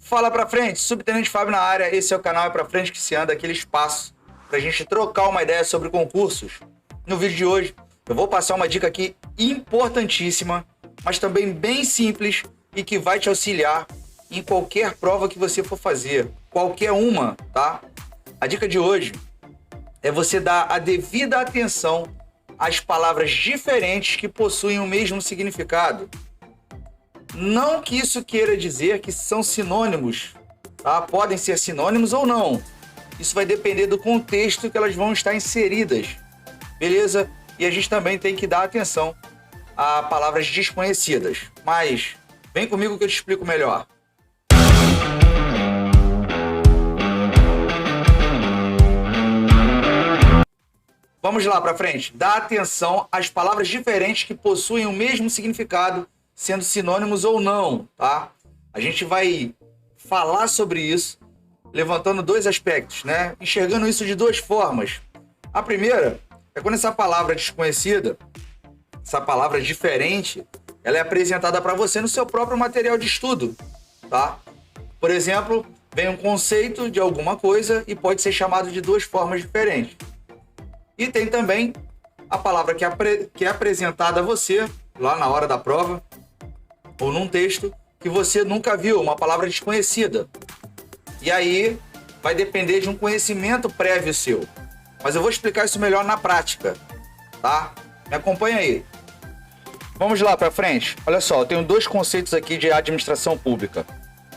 Fala pra frente, Subtenente Fábio na área, esse é o canal É Pra Frente que se anda, aquele espaço pra gente trocar uma ideia sobre concursos. No vídeo de hoje, eu vou passar uma dica aqui importantíssima, mas também bem simples e que vai te auxiliar em qualquer prova que você for fazer, qualquer uma, tá? A dica de hoje é você dar a devida atenção às palavras diferentes que possuem o mesmo significado. Não que isso queira dizer que são sinônimos, tá? Podem ser sinônimos ou não. Isso vai depender do contexto que elas vão estar inseridas, beleza? E a gente também tem que dar atenção a palavras desconhecidas. Mas vem comigo que eu te explico melhor. Vamos lá para frente. Dá atenção às palavras diferentes que possuem o mesmo significado, sendo sinônimos ou não, tá? A gente vai falar sobre isso, levantando dois aspectos, né? Enxergando isso de duas formas. A primeira é quando essa palavra desconhecida, essa palavra diferente, ela é apresentada para você no seu próprio material de estudo, tá? Por exemplo, vem um conceito de alguma coisa e pode ser chamado de duas formas diferentes. E tem também a palavra que é apresentada a você lá na hora da prova, ou num texto que você nunca viu, uma palavra desconhecida. E aí vai depender de um conhecimento prévio seu. Mas eu vou explicar isso melhor na prática, tá? Me acompanha aí. Vamos lá para frente. Olha só, eu tenho dois conceitos aqui de administração pública.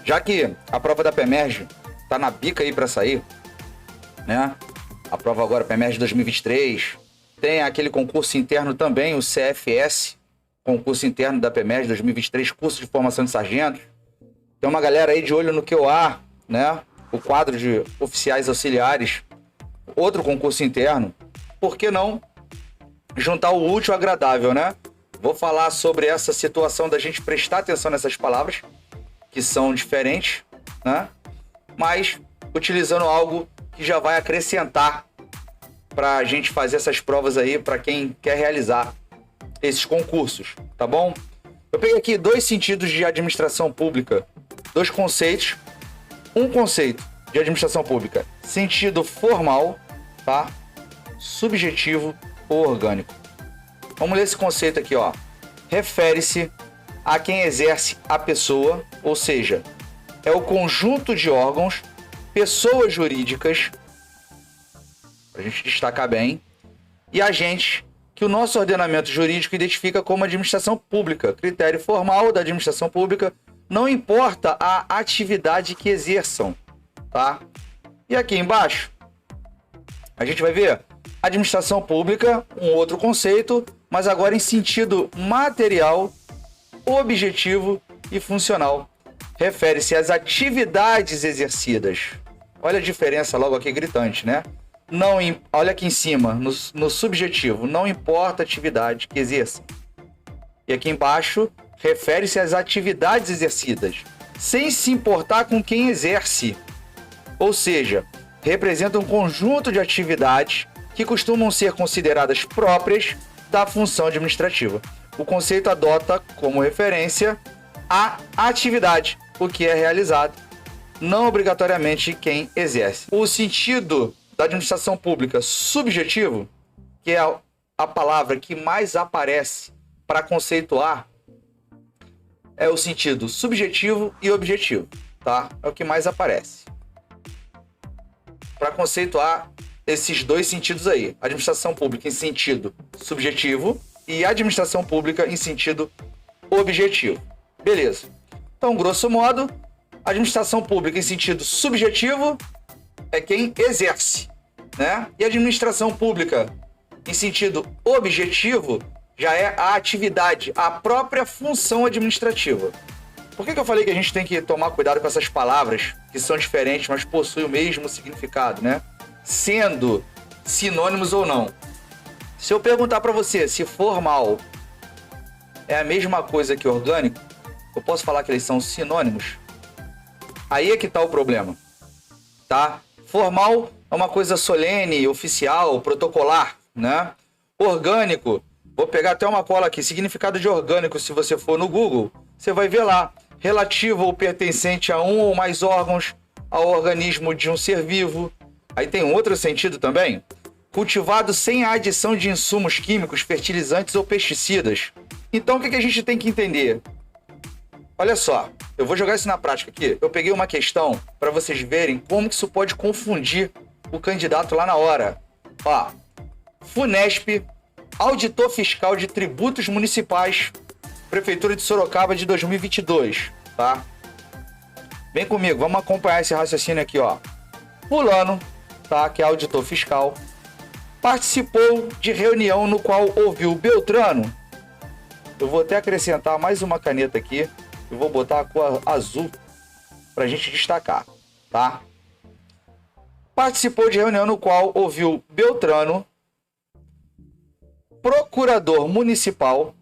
Já que a prova da PEMERG tá na bica aí para sair, né? A prova agora PEMERG 2023. Tem aquele concurso interno também, o CFS, concurso interno da PEMERG 2023, curso de formação de sargentos. Tem uma galera aí de olho no QA, né? O quadro de oficiais auxiliares, outro concurso interno. Por que não juntar o útil ao agradável, né? Vou falar sobre essa situação da gente prestar atenção nessas palavras, que são diferentes, né? Mas utilizando algo que já vai acrescentar para a gente fazer essas provas aí para quem quer realizar esses concursos, tá bom? Eu peguei aqui dois sentidos de administração pública, dois conceitos. Um conceito de administração pública, sentido formal, tá? Subjetivo ou orgânico. Vamos ler esse conceito aqui, ó. Refere-se a quem exerce a pessoa, ou seja, é o conjunto de órgãos, pessoas jurídicas, para a gente destacar bem, e agentes que o nosso ordenamento jurídico identifica como administração pública. Critério formal da administração pública, não importa a atividade que exerçam, tá? E aqui embaixo, a gente vai ver administração pública, um outro conceito, mas agora em sentido material, objetivo e funcional. Refere-se às atividades exercidas. Olha a diferença logo aqui gritante, né? Não, olha aqui em cima, no subjetivo, não importa a atividade que exerça. E aqui embaixo, refere-se às atividades exercidas, sem se importar com quem exerce. Ou seja, representa um conjunto de atividades que costumam ser consideradas próprias da função administrativa. O conceito adota como referência a atividade, o que é realizado, não obrigatoriamente quem exerce. O sentido da administração pública subjetivo, que é a palavra que mais aparece para conceituar, é o sentido subjetivo e objetivo, tá? É o que mais aparece para conceituar esses dois sentidos aí. Administração pública em sentido subjetivo e administração pública em sentido objetivo. Beleza. Então, grosso modo, administração pública em sentido subjetivo é quem exerce, né? E administração pública em sentido objetivo já é a atividade, a própria função administrativa. Por que eu falei que a gente tem que tomar cuidado com essas palavras que são diferentes, mas possuem o mesmo significado, né? Sendo sinônimos ou não. Se eu perguntar para você se formal é a mesma coisa que orgânico, eu posso falar que eles são sinônimos? Aí é que tá o problema, tá? Formal é uma coisa solene, oficial, protocolar, né? Orgânico, vou pegar até uma cola aqui, significado de orgânico, se você for no Google, você vai ver lá. relativo ou pertencente a um ou mais órgãos, ao organismo de um ser vivo. Aí tem um outro sentido também. Cultivado sem a adição de insumos químicos, fertilizantes ou pesticidas. Então o que a gente tem que entender? Olha só, eu vou jogar isso na prática aqui. Eu peguei uma questão para vocês verem como que isso pode confundir o candidato lá na hora. Ó, FUNESP, auditor fiscal de tributos municipais, Prefeitura de Sorocaba de 2022, tá? Vem comigo, vamos acompanhar esse raciocínio aqui, ó. Fulano, tá, que é auditor fiscal, participou de reunião no qual ouviu Beltrano. Eu vou até acrescentar mais uma caneta aqui. Eu vou botar a cor azul para a gente destacar, tá? Participou de reunião no qual ouviu Beltrano, procurador municipal,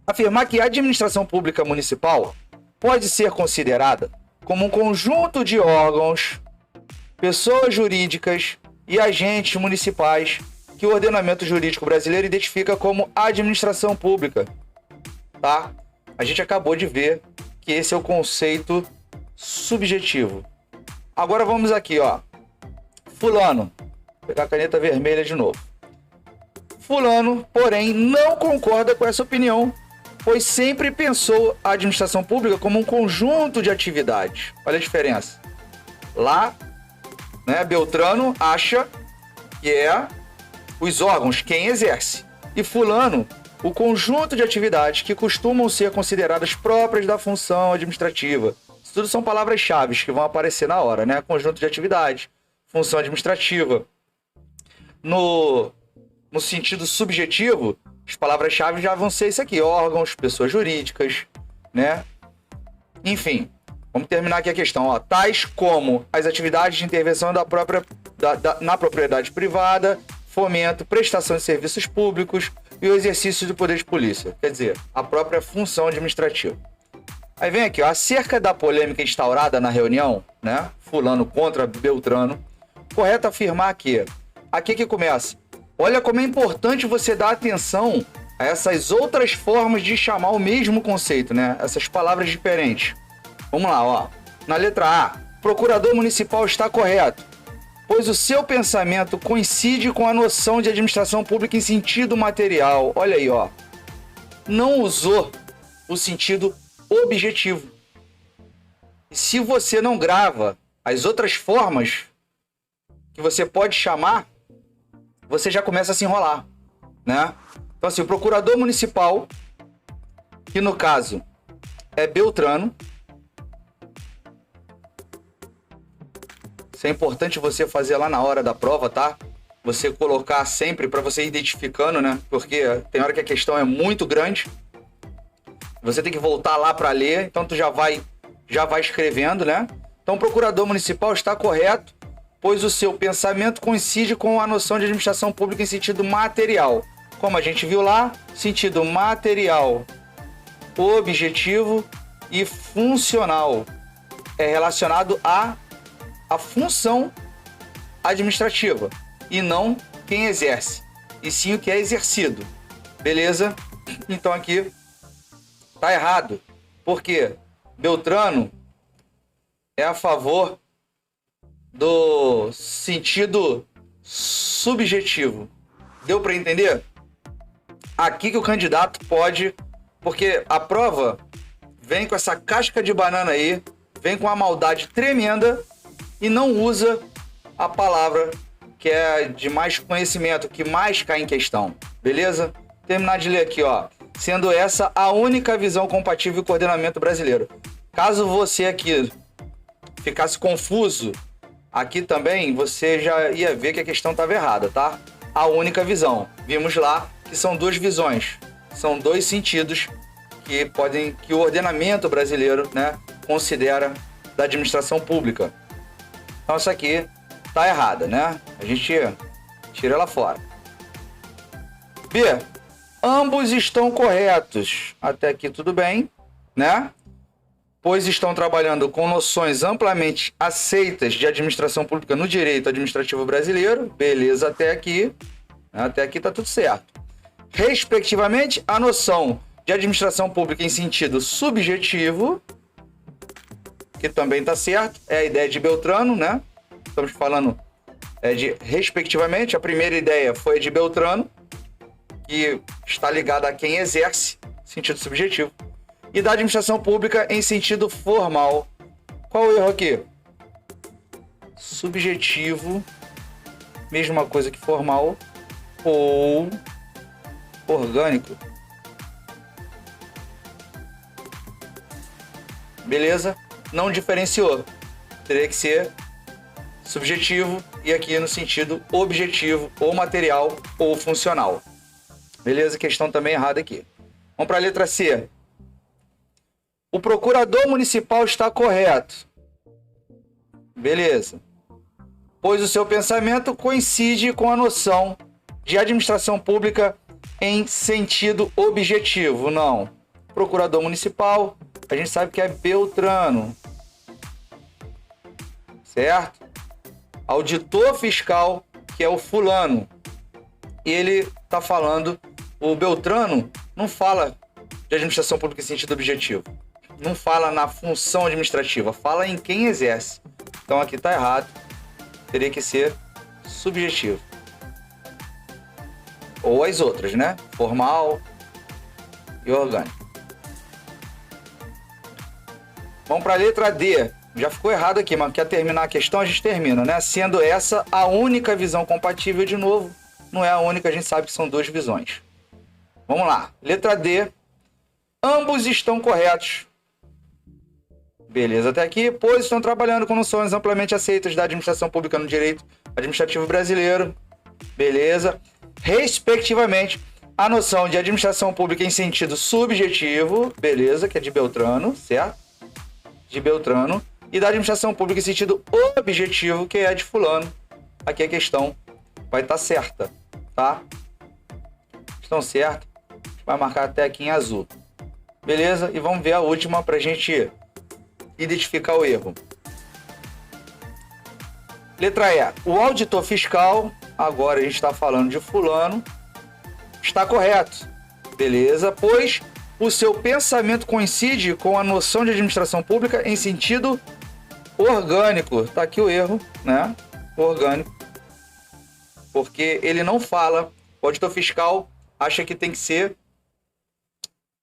afirmar que a administração pública municipal pode ser considerada como um conjunto de órgãos, pessoas jurídicas e agentes municipais que o ordenamento jurídico brasileiro identifica como administração pública, tá? A gente acabou de ver que esse é o conceito subjetivo. Agora vamos aqui, ó. Fulano, vou pegar a caneta vermelha de novo. Fulano, porém, não concorda com essa opinião, pois sempre pensou a administração pública como um conjunto de atividades. Olha a diferença. Lá, né, Beltrano acha que é os órgãos quem exerce. E Fulano, o conjunto de atividades que costumam ser consideradas próprias da função administrativa. Isso tudo são palavras-chave que vão aparecer na hora, né? Conjunto de atividades, função administrativa. No sentido subjetivo, as palavras-chave já vão ser isso aqui: órgãos, pessoas jurídicas, né? Enfim, vamos terminar aqui a questão, ó. Tais como as atividades de intervenção na propriedade privada, fomento, prestação de serviços públicos e o exercício do poder de polícia. Quer dizer, a própria função administrativa. Aí vem aqui, ó, acerca da polêmica instaurada na reunião, né? Fulano contra Beltrano, correto afirmar que aqui que começa. Olha como é importante você dar atenção a essas outras formas de chamar o mesmo conceito, né? Essas palavras diferentes. Vamos lá, ó. Na letra A, procurador municipal está correto, pois o seu pensamento coincide com a noção de administração pública em sentido material. Olha aí, ó. Não usou o sentido objetivo. E se você não grava as outras formas que você pode chamar, você já começa a se enrolar, né? Então, assim, o procurador municipal, que no caso é Beltrano. Isso é importante você fazer lá na hora da prova, tá? Você colocar sempre para você ir identificando, né? Porque tem hora que a questão é muito grande. Você tem que voltar lá para ler, então tu já vai escrevendo, né? Então, o procurador municipal está correto, pois o seu pensamento coincide com a noção de administração pública em sentido material. Como a gente viu lá, sentido material, objetivo e funcional é relacionado à função administrativa e não quem exerce, e sim o que é exercido. Beleza? Então aqui tá errado, porque Beltrano é a favor do sentido subjetivo. Deu para entender? Aqui que o candidato pode, porque a prova vem com essa casca de banana aí, vem com uma maldade tremenda e não usa a palavra que é de mais conhecimento, que mais cai em questão. Beleza? Terminar de ler aqui, ó. Sendo essa a única visão compatível com o ordenamento brasileiro. Caso você aqui ficasse confuso, aqui também você já ia ver que a questão estava errada, tá? A única visão. Vimos lá que são duas visões. São dois sentidos que o ordenamento brasileiro, né, considera da administração pública. Então isso aqui tá errada, né? A gente tira ela fora. B. Ambos estão corretos. Até aqui tudo bem, né? Pois estão trabalhando com noções amplamente aceitas de administração pública no direito administrativo brasileiro. Beleza, até aqui. Até aqui tá tudo certo. Respectivamente, a noção de administração pública em sentido subjetivo, que também está certo, é a ideia de Beltrano, né? Estamos falando de, respectivamente, a primeira ideia foi a de Beltrano, que está ligada a quem exerce, sentido subjetivo, e da administração pública em sentido formal. Qual o erro aqui? Subjetivo, mesma coisa que formal, ou orgânico. Beleza? Não diferenciou. Teria que ser subjetivo e aqui no sentido objetivo, ou material, ou funcional. Beleza? Questão também errada aqui. Vamos para a letra C. O procurador municipal está correto. Beleza. Pois o seu pensamento coincide com a noção de administração pública em sentido objetivo. Não. Procurador municipal, a gente sabe que é Beltrano. Certo? Auditor fiscal, que é o fulano. E ele está falando, o Beltrano não fala de administração pública em sentido objetivo. Não fala na função administrativa, fala em quem exerce. Então aqui está errado. Teria que ser subjetivo. Ou as outras, né? Formal e orgânico. Vamos para a letra D. Já ficou errado aqui, mas quer terminar a questão, a gente termina, né? Sendo essa a única visão compatível, de novo, não é a única, a gente sabe que são duas visões. Vamos lá. Letra D. Ambos estão corretos. Beleza, até aqui. Pois estão trabalhando com noções amplamente aceitas da administração pública no direito administrativo brasileiro. Beleza. Respectivamente, a noção de administração pública em sentido subjetivo, beleza, que é de Beltrano, certo? De Beltrano. E da administração pública em sentido objetivo, que é de fulano. Aqui a questão vai estar certa, tá? Questão certa. A gente vai marcar até aqui em azul. Beleza? E vamos ver a última para a gente identificar o erro. Letra E. O auditor fiscal, agora a gente está falando de fulano, está correto. Beleza? Pois o seu pensamento coincide com a noção de administração pública em sentido orgânico. Está aqui o erro, né? Orgânico. Porque ele não fala, o auditor fiscal acha que tem que ser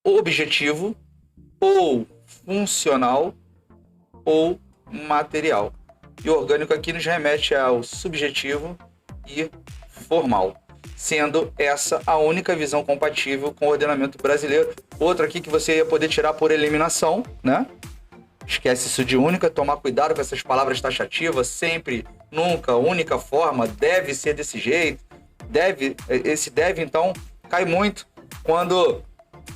objetivo, ou funcional, ou material. E orgânico aqui nos remete ao subjetivo e formal, sendo essa a única visão compatível com o ordenamento brasileiro. Outra aqui que você ia poder tirar por eliminação, né? Esquece isso de única, tomar cuidado com essas palavras taxativas, sempre, nunca, única forma, deve ser desse jeito, deve, esse deve então cai muito quando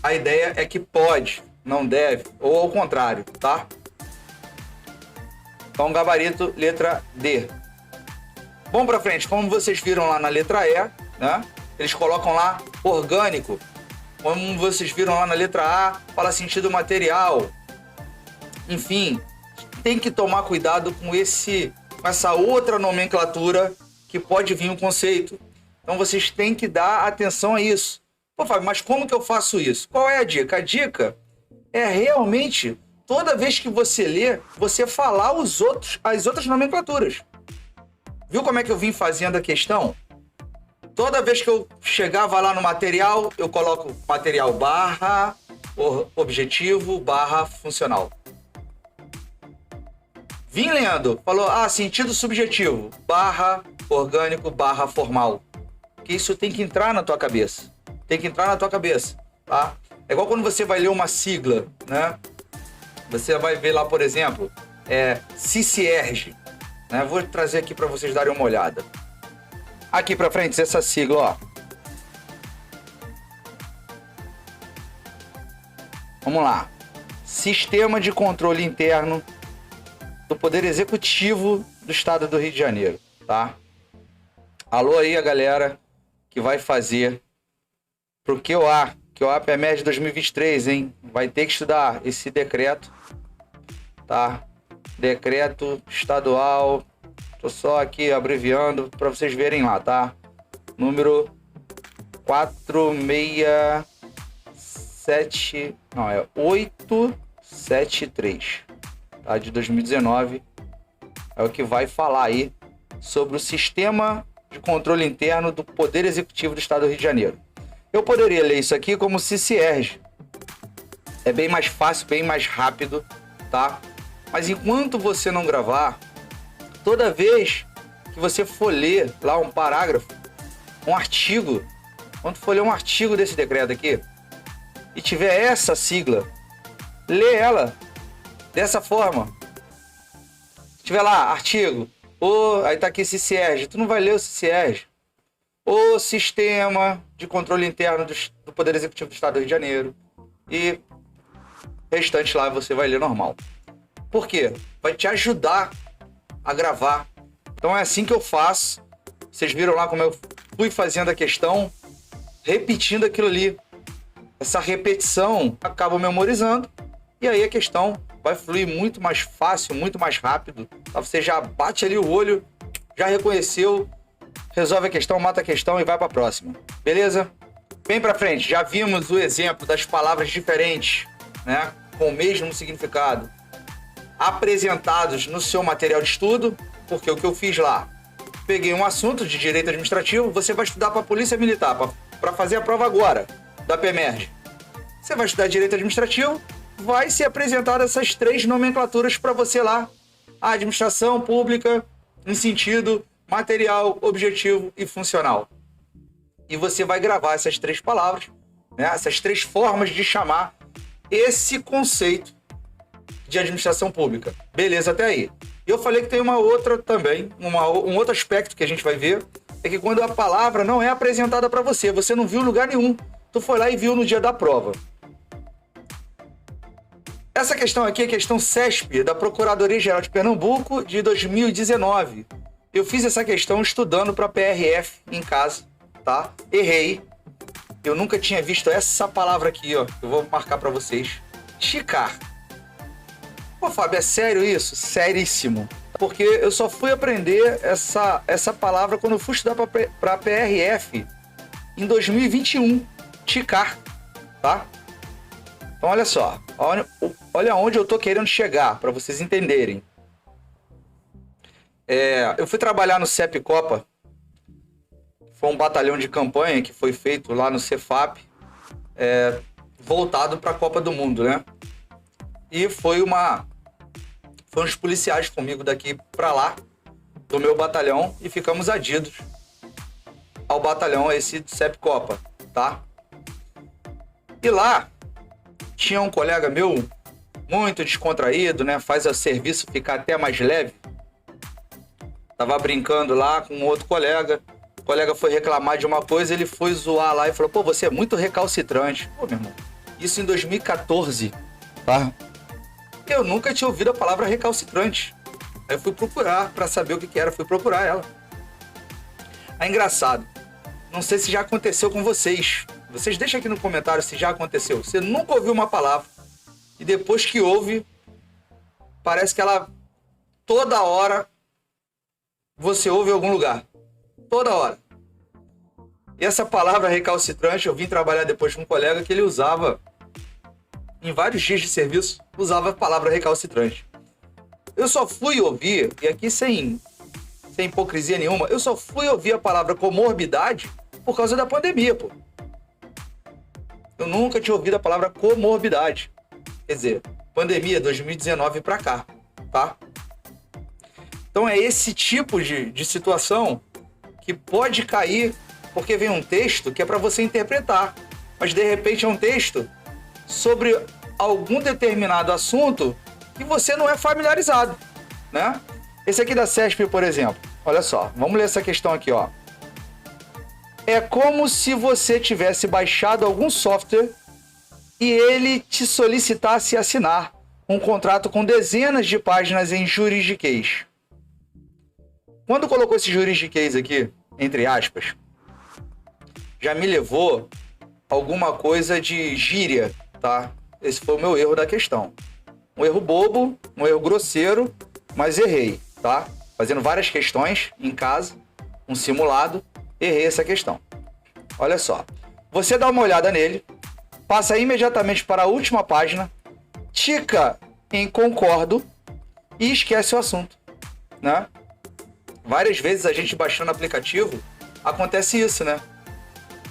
a ideia é que pode, não deve, ou ao contrário, tá? Então, gabarito, letra D. Vamos para frente, como vocês viram lá na letra E, né? Eles colocam lá orgânico. Como vocês viram lá na letra A, fala sentido material. Enfim, tem que tomar cuidado com essa outra nomenclatura que pode vir um conceito. Então, vocês têm que dar atenção a isso. Pô, Fábio, mas como que eu faço isso? Qual é a dica? A dica é realmente, toda vez que você lê, você falar as outras nomenclaturas. Viu como é que eu vim fazendo a questão? Toda vez que eu chegava lá no material, eu coloco material barra objetivo barra funcional. Vim lendo, falou, sentido subjetivo, barra orgânico barra formal. Que isso tem que entrar na tua cabeça. Tem que entrar na tua cabeça, tá? É igual quando você vai ler uma sigla, né? Você vai ver lá, por exemplo, CICIERG, né? Vou trazer aqui para vocês darem uma olhada. Aqui para frente, essa sigla, ó. Vamos lá. Sistema de Controle Interno do Poder Executivo do Estado do Rio de Janeiro, tá? Alô aí a galera que vai fazer pro QA, PEMED 2023, hein? Vai ter que estudar esse decreto, tá? Decreto estadual, tô só aqui abreviando para vocês verem lá, tá? Número 873, tá? De 2019. É o que vai falar aí sobre o Sistema de Controle Interno do Poder Executivo do Estado do Rio de Janeiro. Eu poderia ler isso aqui como CICIERJ. É bem mais fácil, bem mais rápido, tá? Mas enquanto você não gravar, toda vez que você for ler lá um parágrafo, um artigo, quando for ler um artigo desse decreto aqui, e tiver essa sigla, lê ela dessa forma. Se tiver lá, artigo, aí tá aqui CICIERJ, tu não vai ler o CICIERJ. O Sistema de Controle Interno do Poder Executivo do Estado do Rio de Janeiro. E restante lá você vai ler normal. Por quê? Vai te ajudar a gravar. Então é assim que eu faço. Vocês viram lá como eu fui fazendo a questão, repetindo aquilo ali. Essa repetição acaba memorizando e aí a questão vai fluir muito mais fácil, muito mais rápido. Você já bate ali o olho, já reconheceu, resolve a questão, mata a questão e vai para a próxima. Beleza? Bem para frente, já vimos o exemplo das palavras diferentes, né, com o mesmo significado, apresentados no seu material de estudo, porque o que eu fiz lá, peguei um assunto de direito administrativo, você vai estudar para a Polícia Militar, para fazer a prova agora, da PEMERG. Você vai estudar direito administrativo, vai ser apresentado essas 3 nomenclaturas para você lá. A administração pública em sentido material, objetivo e funcional. E você vai gravar essas 3 palavras, né, essas 3 formas de chamar esse conceito de administração pública. Beleza até aí. E eu falei que tem uma outra também, um outro aspecto que a gente vai ver, é que quando a palavra não é apresentada para você, você não viu em lugar nenhum, tu foi lá e viu no dia da prova. Essa questão aqui é a questão CESP, da Procuradoria-Geral de Pernambuco, de 2019. Eu fiz essa questão estudando para PRF em casa, tá? Errei. Eu nunca tinha visto essa palavra aqui, ó. Eu vou marcar para vocês. Chicar. Pô, Fábio, é sério isso? Seríssimo. Porque eu só fui aprender essa palavra quando eu fui estudar para PRF em 2021. Chicar, tá? Então, olha só. Olha onde eu tô querendo chegar, para vocês entenderem. Eu fui trabalhar no CEP Copa. Foi um batalhão de campanha que foi feito lá no Cefap, voltado para a Copa do Mundo, né? E foi uns policiais comigo daqui para lá, do meu batalhão, e ficamos adidos ao batalhão esse do CEP Copa, tá? E lá tinha um colega meu, muito descontraído, né? Faz o serviço ficar até mais leve. Tava brincando lá com outro colega. O colega foi reclamar de uma coisa, ele foi zoar lá e falou: pô, você é muito recalcitrante. Pô, meu irmão, isso em 2014, tá? Eu nunca tinha ouvido a palavra recalcitrante. Aí eu fui procurar para saber o que era, fui procurar ela. É engraçado. Não sei se já aconteceu com vocês. Vocês deixam aqui no comentário se já aconteceu. Você nunca ouviu uma palavra e depois que ouve, parece que ela toda hora você ouve em algum lugar. Toda hora. E essa palavra recalcitrante, eu vim trabalhar depois com um colega que ele usava, em vários dias de serviço, usava a palavra recalcitrante. Eu só fui ouvir, e aqui sem hipocrisia nenhuma, eu só fui ouvir a palavra comorbidade por causa da pandemia, pô. Eu nunca tinha ouvido a palavra comorbidade. Quer dizer, pandemia 2019 pra cá, tá? Então é esse tipo de situação que pode cair porque vem um texto que é para você interpretar, mas de repente é um texto sobre algum determinado assunto que você não é familiarizado, né? Esse aqui da CESP, por exemplo, olha só, vamos ler essa questão aqui, ó. É como se você tivesse baixado algum software e ele te solicitasse assinar um contrato com dezenas de páginas em juridiquês. Quando colocou esse juridiquês aqui, entre aspas, já me levou alguma coisa de gíria, tá? Esse foi o meu erro da questão. Um erro bobo, um erro grosseiro, mas errei, tá? Fazendo várias questões em casa, um simulado, errei essa questão. Olha só, você dá uma olhada nele, passa imediatamente para a última página, tica em concordo e esquece o assunto, né? Várias vezes a gente baixando o aplicativo, acontece isso, né?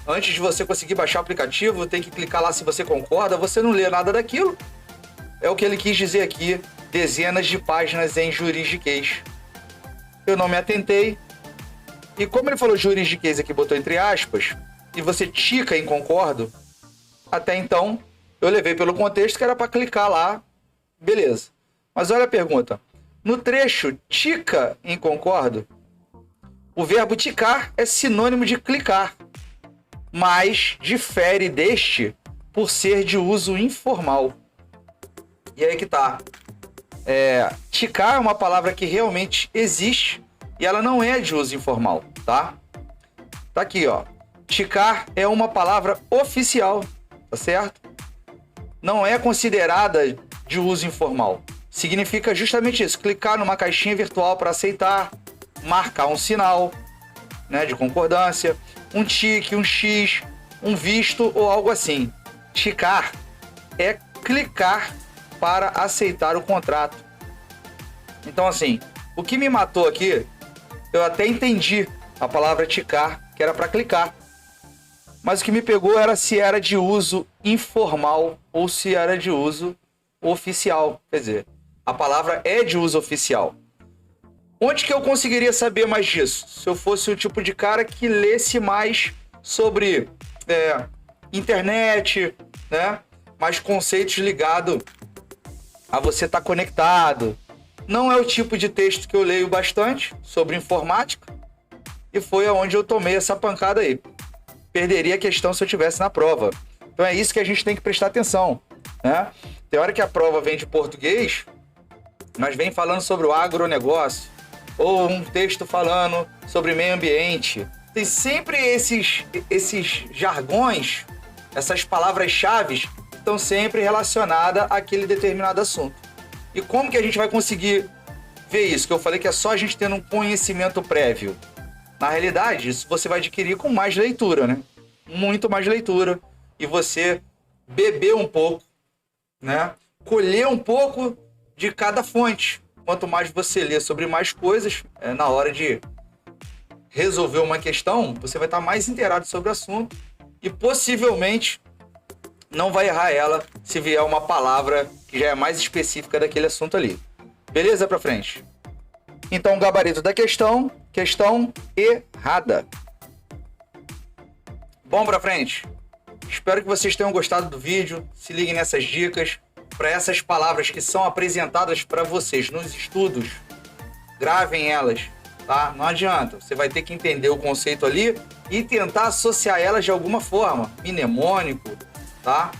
Antes de você conseguir baixar o aplicativo, tem que clicar lá se você concorda, você não lê nada daquilo. É o que ele quis dizer aqui, dezenas de páginas em juridiquês. Eu não me atentei. E como ele falou juridiquês aqui, botou entre aspas, e você tica em concordo, até então eu levei pelo contexto que era para clicar lá, beleza. Mas olha a pergunta. No trecho tica em concordo, o verbo ticar é sinônimo de clicar, mas difere deste por ser de uso informal. E aí que tá. Ticar é uma palavra que realmente existe e ela não é de uso informal, tá? Tá aqui, ó. Ticar é uma palavra oficial, tá certo? Não é considerada de uso informal. Significa justamente isso, clicar numa caixinha virtual para aceitar, marcar um sinal, né, de concordância, um tique, um X, um visto ou algo assim. Ticar é clicar para aceitar o contrato. Então, assim, o que me matou aqui, eu até entendi a palavra ticar, que era para clicar. Mas o que me pegou era se era de uso informal ou se era de uso oficial. Quer dizer, a palavra é de uso oficial. Onde que eu conseguiria saber mais disso? Se eu fosse o tipo de cara que lesse mais sobre internet, né? Mais conceitos ligados a você estar conectado. Não é o tipo de texto que eu leio bastante sobre informática e foi aonde eu tomei essa pancada aí. Perderia a questão se eu tivesse na prova. Então é isso que a gente tem que prestar atenção, né? Tem hora que a prova vem de português, mas vem falando sobre o agronegócio, ou um texto falando sobre meio ambiente. Tem sempre esses jargões, essas palavras-chave que estão sempre relacionadas àquele determinado assunto. E como que a gente vai conseguir ver isso? Que eu falei que é só a gente tendo um conhecimento prévio. Na realidade, isso você vai adquirir com mais leitura, né? Muito mais leitura. E você beber um pouco, né? Colher um pouco de cada fonte. Quanto mais você lê sobre mais coisas, na hora de resolver uma questão, você vai estar mais inteirado sobre o assunto e possivelmente não vai errar ela se vier uma palavra que já é mais específica daquele assunto ali. Beleza pra frente? Então, o gabarito da questão errada. Bom pra frente? Espero que vocês tenham gostado do vídeo. Se liguem nessas dicas. Para essas palavras que são apresentadas para vocês nos estudos, gravem elas, tá? Não adianta, você vai ter que entender o conceito ali e tentar associar elas de alguma forma, mnemônico, tá?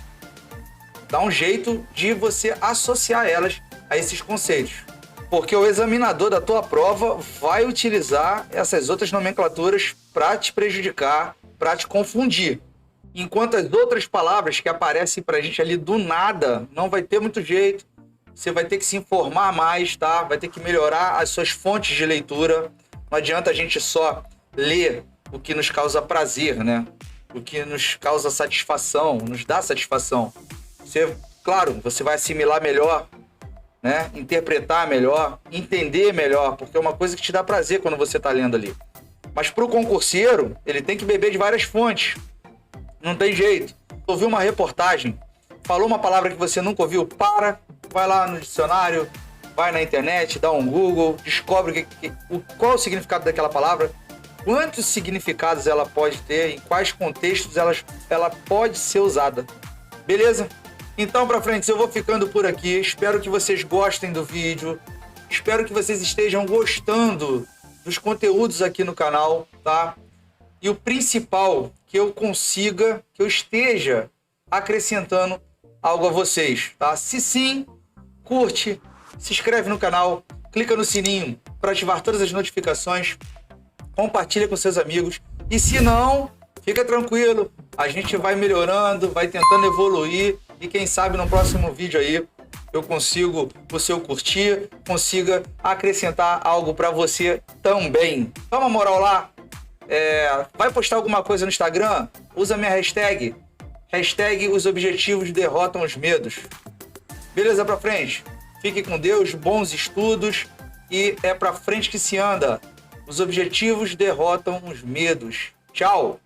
Dá um jeito de você associar elas a esses conceitos, porque o examinador da tua prova vai utilizar essas outras nomenclaturas para te prejudicar, para te confundir. Enquanto as outras palavras que aparecem pra gente ali do nada, não vai ter muito jeito. Você vai ter que se informar mais, tá? Vai ter que melhorar as suas fontes de leitura. Não adianta a gente só ler o que nos causa prazer, né? O que nos causa satisfação, nos dá satisfação. Claro, você vai assimilar melhor, né? Interpretar melhor, entender melhor, porque é uma coisa que te dá prazer quando você tá lendo ali. Mas pro concurseiro, ele tem que beber de várias fontes. Não tem jeito. Ouviu uma reportagem, falou uma palavra que você nunca ouviu, vai lá no dicionário, vai na internet, dá um Google, descobre qual o significado daquela palavra, quantos significados ela pode ter, em quais contextos ela pode ser usada. Beleza? Então, pra frente, eu vou ficando por aqui. Espero que vocês gostem do vídeo. Espero que vocês estejam gostando dos conteúdos aqui no canal, tá? E o principal, que eu esteja acrescentando algo a vocês, tá? Se sim, curte, se inscreve no canal, clica no sininho para ativar todas as notificações, compartilha com seus amigos. E se não, fica tranquilo, a gente vai melhorando, vai tentando evoluir e quem sabe no próximo vídeo aí eu consigo, o seu curtir, consiga acrescentar algo para você também. Dá uma moral lá. Vai postar alguma coisa no Instagram? Usa minha hashtag Hashtag os objetivos derrotam os medos. Beleza pra frente? Fique com Deus, bons estudos e é pra frente que se anda. Os objetivos derrotam os medos. Tchau!